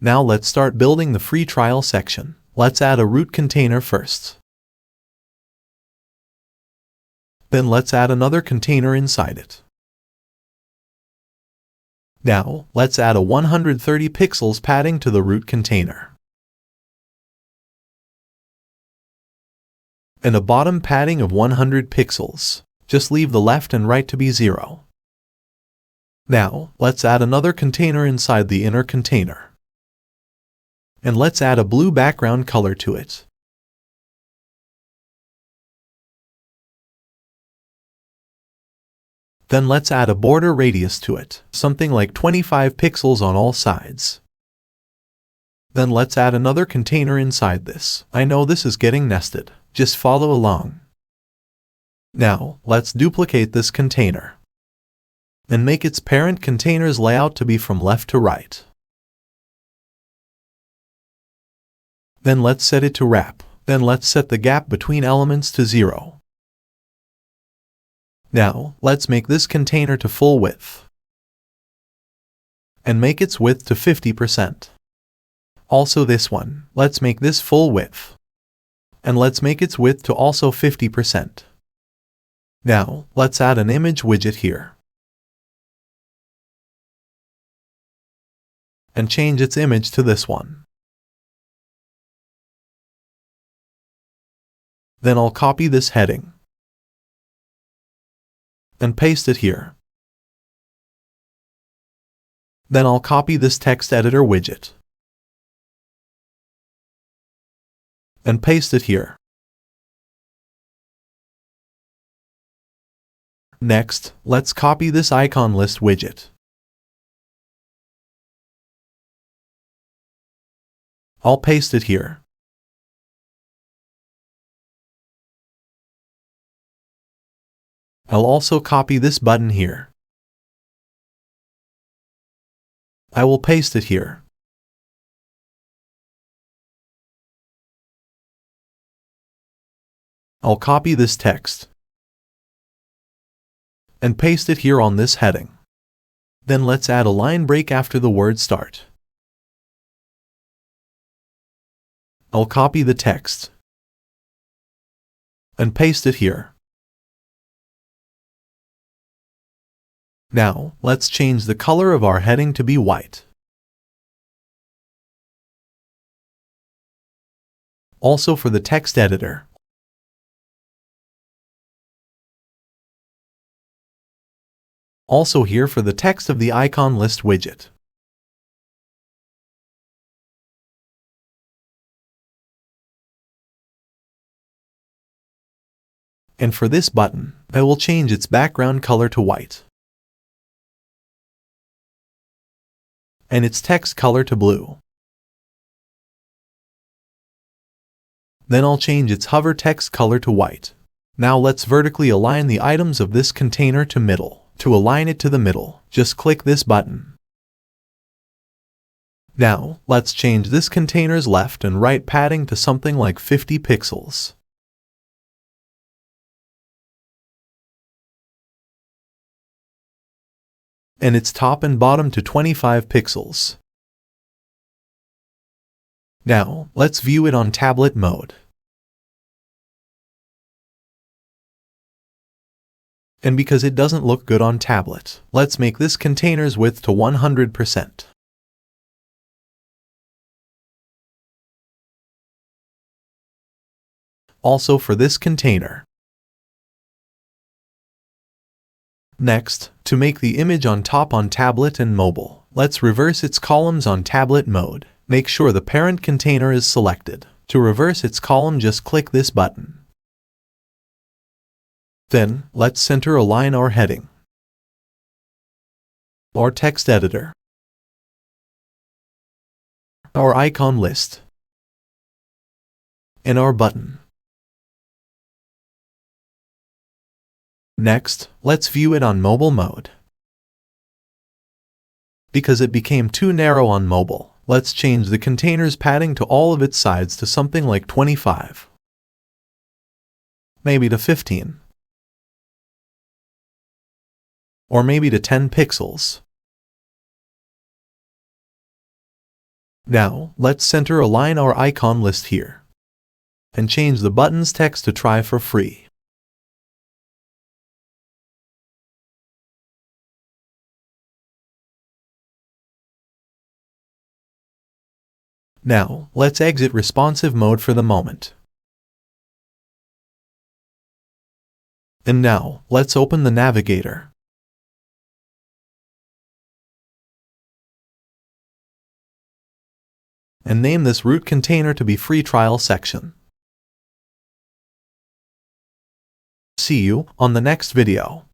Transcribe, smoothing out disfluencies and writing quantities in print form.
Now let's start building the free trial section. Let's add a root container first. Then let's add another container inside it. Now, let's add a 130 pixels padding to the root container. And a bottom padding of 100 pixels. Just leave the left and right to be 0. Now, let's add another container inside the inner container. And let's add a blue background color to it. Then let's add a border radius to it, something like 25 pixels on all sides. Then let's add another container inside this. I know this is getting nested. Just follow along. Now, let's duplicate this container and make its parent container's layout to be from left to right. Then let's set it to wrap. Then let's set the gap between elements to 0. Now, let's make this container to full width and make its width to 50%. Also this one, let's make this full width and let's make its width to also 50%. Now, let's add an image widget here and change its image to this one. Then I'll copy this heading and paste it here. Then I'll copy this text editor widget and paste it here. Next, let's copy this icon list widget. I'll paste it here. I'll also copy this button here. I will paste it here. I'll copy this text and paste it here on this heading. Then let's add a line break after the word start. I'll copy the text and paste it here. Now, let's change the color of our heading to be white. Also for the text editor, also here for the text of the icon list widget. And for this button, I will change its background color to white and its text color to blue. Then I'll change its hover text color to white. Now let's vertically align the items of this container to middle. To align it to the middle, just click this button. Now, let's change this container's left and right padding to something like 50 pixels. And its top and bottom to 25 pixels. Now, let's view it on tablet mode. And because it doesn't look good on tablet, let's make this container's width to 100%. Also for this container. Next, to make the image on top on tablet and mobile, let's reverse its columns on tablet mode. Make sure the parent container is selected. To reverse its column, just click this button. Then, let's center align our heading, our text editor, our icon list, and our button. Next, let's view it on mobile mode. Because it became too narrow on mobile, let's change the container's padding to all of its sides to something like 25. Maybe to 15. Or maybe to 10 pixels. Now, let's center align our icon list here and change the button's text to try for free. Now, let's exit responsive mode for the moment. And now, let's open the navigator. And name this root container to be free trial section. See you on the next video.